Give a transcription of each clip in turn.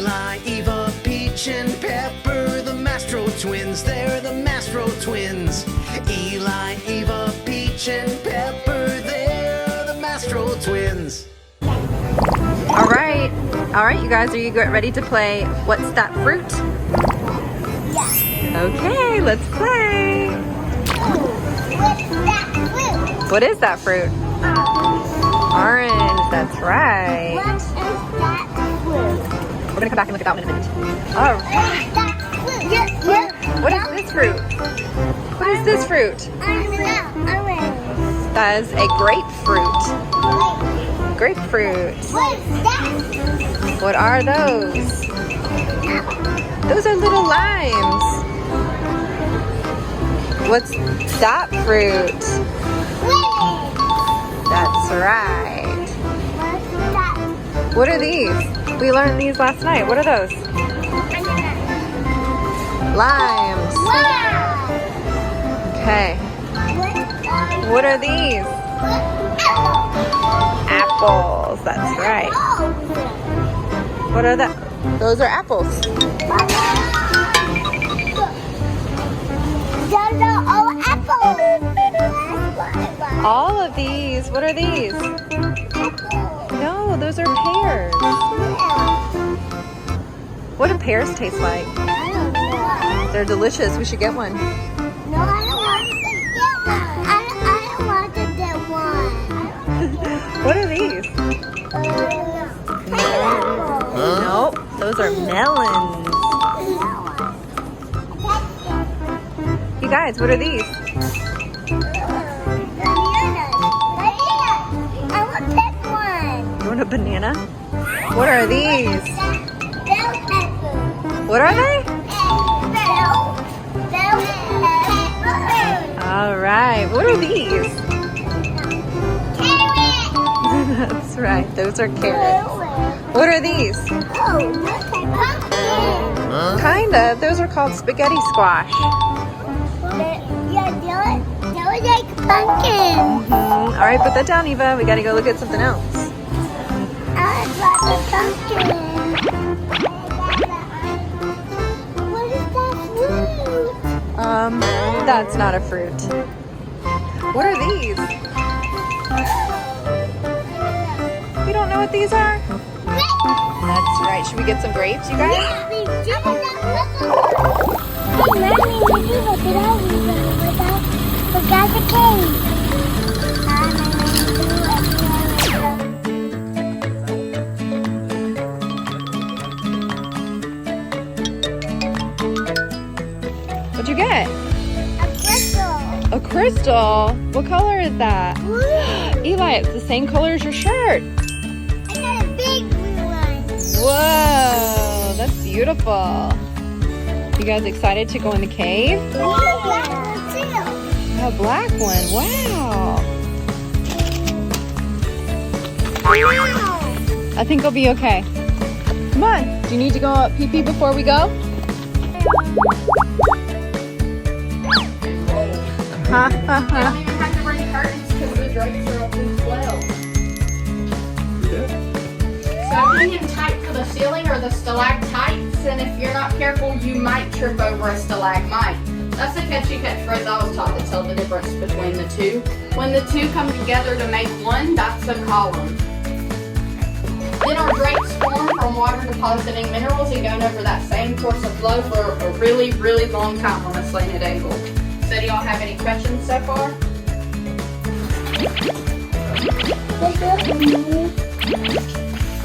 Eli, Eva, Peach, and Pepper, the mastrotwins, they're the mastrotwins. Eli, Eva, Peach, and Pepper, they're the mastrotwins. All right, you guys, are you ready to play What's That Fruit? Yeah. Okay, let's play. What's that fruit? What is that fruit? Orange, that's right. What is that fruit? We're gonna come back and look at that one in a minute. All right. What is that fruit? Yes. What is this fruit? What is this fruit? Orange. That is a grapefruit. Grapefruit. What is that? What are those? Those are little limes. What's that fruit? That's right. What's that? What are these? We learned these last night. What are those? Limes. Wow. Okay. What are these? Apples. That's right. What are that? Those are apples. Those are all apples. All of these. What are these? No, those are pears. What do pears taste like? I don't know. They're delicious. We should get one. No, I don't want to get one. I don't want to get one. What are these? Nope, those are melons. You guys, what are these? I want to pick one. You want a banana? What are these? Bell pepper. What are they? Bell pepper. All right, what are these? Carrot. That's right, those are carrots. What are these? Oh, pumpkin. Kinda, those are called spaghetti squash. Yeah, they're like pumpkin. All right, put that down, Eva. We gotta go look at something else. I like the pumpkin. What is that fruit? That's not a fruit. What are these? You don't know what these are? That's right. Should we get some grapes, you guys? Hey, Mommy, we do look it out. We got the cave. What'd you get? A crystal. A crystal? What color is that? Blue. Eli, it's the same color as your shirt. I got a big blue one. Whoa, that's beautiful. You guys excited to go in the cave? A black one, wow. I think it'll be okay. Come on, do you need to go pee-pee before we go? Ha ha ha. I don't even have to bring curtains because the drapes are open as well. So hanging tight to the ceiling are the stalactites, and if you're not careful, you might trip over a stalagmite. That's the catchy-catch phrase I was taught to tell the difference between the two. When the two come together to make one, that's a column. Then our drapes form from water depositing minerals and going over that same course of flow for a really, really long time on a slanted angle. So do y'all have any questions so far? I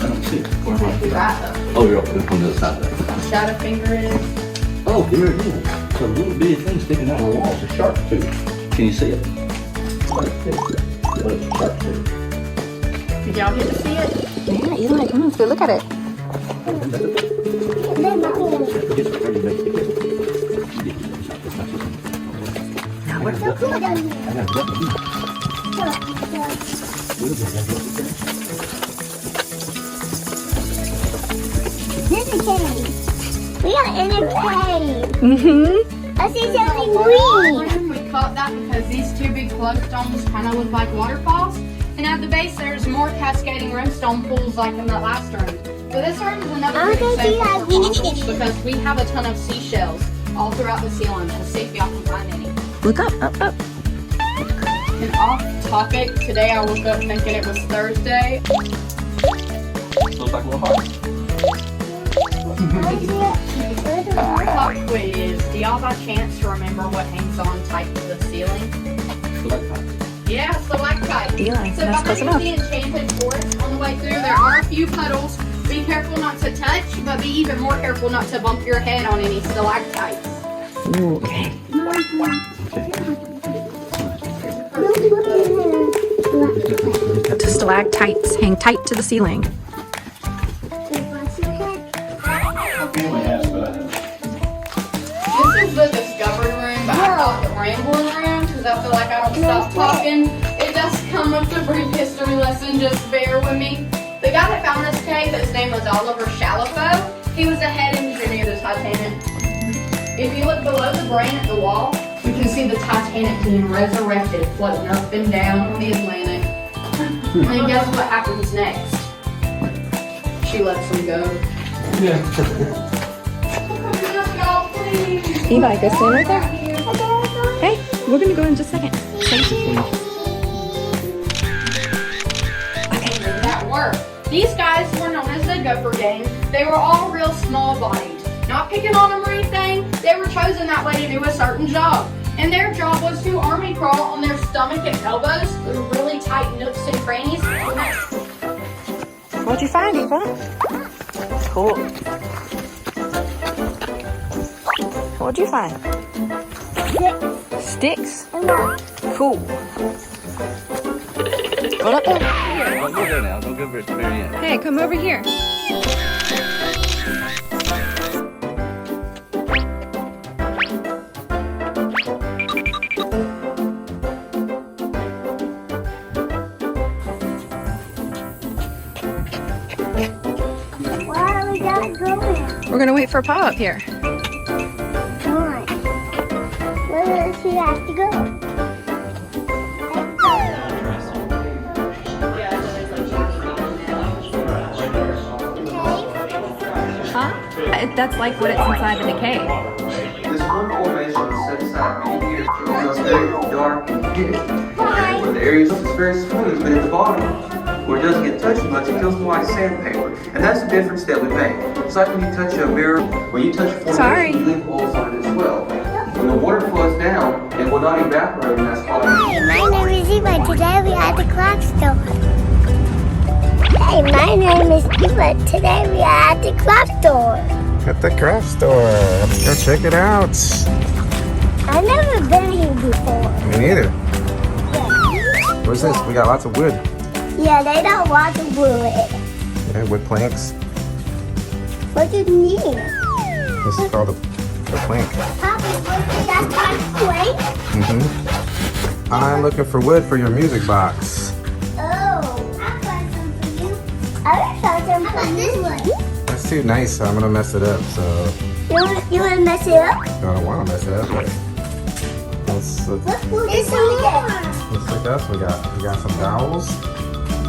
don't see it. Where am I? Right. Oh, you're up on the other side of that. Shadow finger is. Oh, there it is. It's a little bitty thing sticking out of the wall. It's a shark tooth. Can you see it? What is a shark tooth? Did y'all get to see it? Yeah, Eli, come on, let's go look at it. Now, what's So cool down here. I got This is a cave. We are in a cave. Mm-hmm. I see something green. We caught that because these two big flowstones kind of look like waterfalls. And at the base, there's more cascading rimstone pools like in that last room. So this room is another good example of fossils because we have a ton of seashells all throughout the ceiling. We'll see if y'all can find any. Look up. And off topic, today I woke up thinking it was Thursday. Looks like a little heart. Pop quiz. Do y'all by chance remember what hangs on tight to the ceiling? Yeah, stalactite. Eli, So that's close behind enough. the enchanted forest on the way through, there are a few puddles. Be careful not to touch, but be even more careful not to bump your head on any stalactites. Ooh, okay. Stalactites hang tight to the ceiling. This is the discovery room, but I call it the rambling room because I feel like I don't stop talking. It does come with a brief history lesson, just bear with me. The guy that found this cave, his name was Oliver Chalifot. He was the head engineer of the Titanic. If you look below the brain at the wall, you can see the Titanic being resurrected, floating up and down on the Atlantic. And guess what happens next? She lets him go. Eli, go stand right there. Hey, we're gonna go in just a second. That worked. These guys were known as the Gopher Gang. They were all real small-bodied. Not picking on them or anything, they were chosen that way to do a certain job. And their job was to army crawl on their stomach and elbows through really tight nooks and crannies. What'd you find, Eva? Cool. What'd you find? Sticks? Cool. Hold up there. Don't go there now. Don't go there at the very end. Hey, come over here. Where are we going? We're gonna wait for Pa up here. Why? Where does she have to go? Huh? That's like what it's inside in a cave. This one formation is set aside many years ago. It's very dark and hidden. Where the area is very smooth, but at the bottom, where it doesn't get touched much, it feels more like sandpaper. And that's the difference that we make. It's like when you touch a mirror, when you touch a formation, Sorry. you leave holes on it as well. When the water flows down, it will not evaporate, and that's why. Hey, my name is Eva. Today we are at the craft store. Hey, my name is Eva. Today we are at the craft store. At the craft store. Let's go check it out. I've never been here before. Me neither. What's this? We got lots of wood. Yeah, they don't want to wood. Yeah, wood planks. What do you need? This is called a plank. Papa, that's my plank? I'm looking for wood for your music box. Oh, I found some for you. I found some for this one. That's too nice, so I'm gonna mess it up. So You want to mess it up? I don't want to mess it up. But let's This one again. look what else we got. We got some dowels.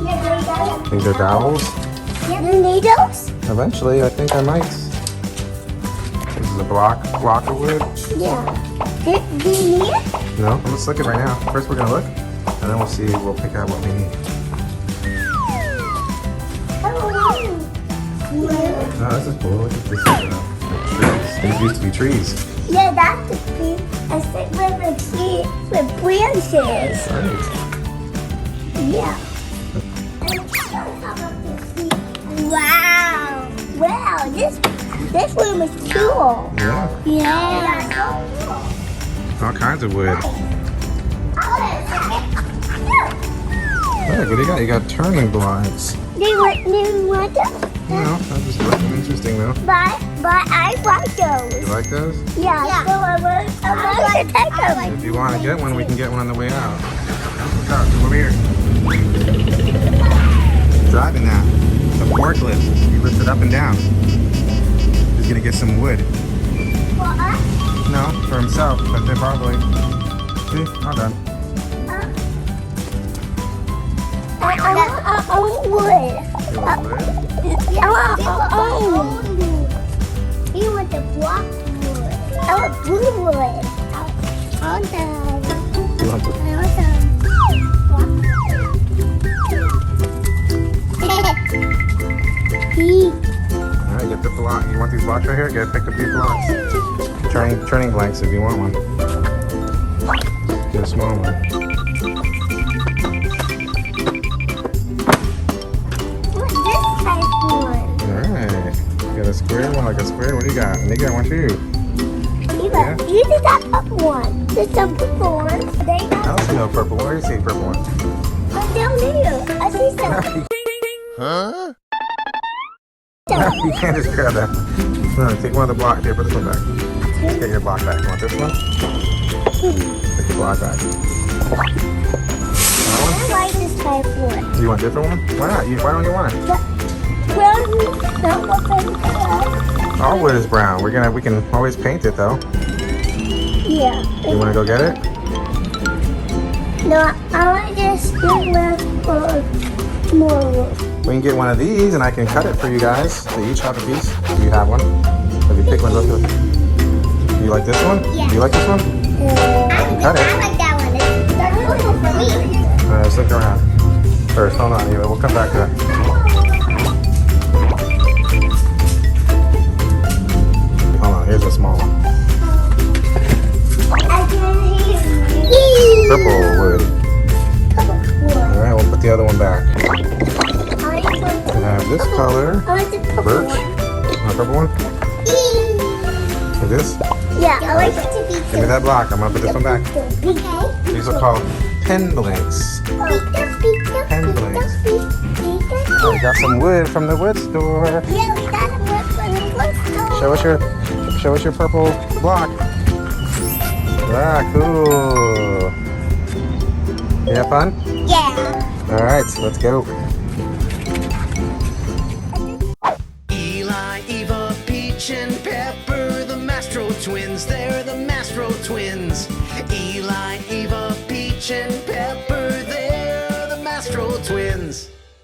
Yeah, they got Think they're dowels? it. You need those? Eventually, I think I might. This is a block of wood. Yeah. Do you need it? No, let's look at it right now. First, we're gonna look, and then we'll see. We'll pick out what we need. Oh, this is cool. Look at this. Trees. These used to be trees. Yeah, that's the tree. I think with the tree with branches. Right. Yeah. Wow. Wow, this room is cool. Yeah. Yeah. All kinds of wood. Look, what do you got? You got turning blinds. Do you want them? No, I'm just looking. Interesting though. But I like those. You like those? Yeah, so I want to take them. If you want to get one, we can get one on the way out. Look out, come over here. Driving that. The forklift. You lift it up and down. He's gonna get some wood. For us? No, for himself, but they're probably. See, all done. wood. You want wood? You want the block wood. I want blue wood. I want the. You want the... I want the. Alright, get the block. You want these blocks right here? Get pick up these blocks. Turning blanks if you want one. Get a small one. What's this type one? Alright. You got a square one, like a square. What do you got? Nika, I want you. Eva, you did that purple one. There's some purple ones. They I got don't see no purple one. Where do you see purple one? down there. I see some. Huh? You can't just grab that. No, take one of the blocks. Here, put this one back. Get your block back. You want this one? Take your block back. I like this type one. You want a different one? Why not? Why don't you want it? Well, not what they All wood is brown. We can always paint it though. Yeah. You want to go get it? No, I want to just get left for more wood. We can get one of these and I can cut it for you guys. They each have a piece. Do you have one? If you pick one, look at it. You like this one? Yeah. Do you like this one? Cut it. I like that one. That's really for me. Alright, let's look around. First, hold on, Eva. We'll come back to that. Hold on, here's a small one. Purple wood. Alright, we'll put the other one back. We have this color. I like the purple Birch. one. Want a purple one? Like this? Yeah, I like it to be Give me that block. I'm gonna put this one back. big. These are called pen blanks. Pen blanks. We got some wood from the wood store. Yeah, we got a wood from the wood store. Show us your purple block. Ah, cool. You have fun? Yeah. All right, let's go. Eli, Eva, Peach, and Pepper, the mastrotwins. They're the mastrotwins. Eli, Eva, Peach, and Pepper, they're the mastrotwins.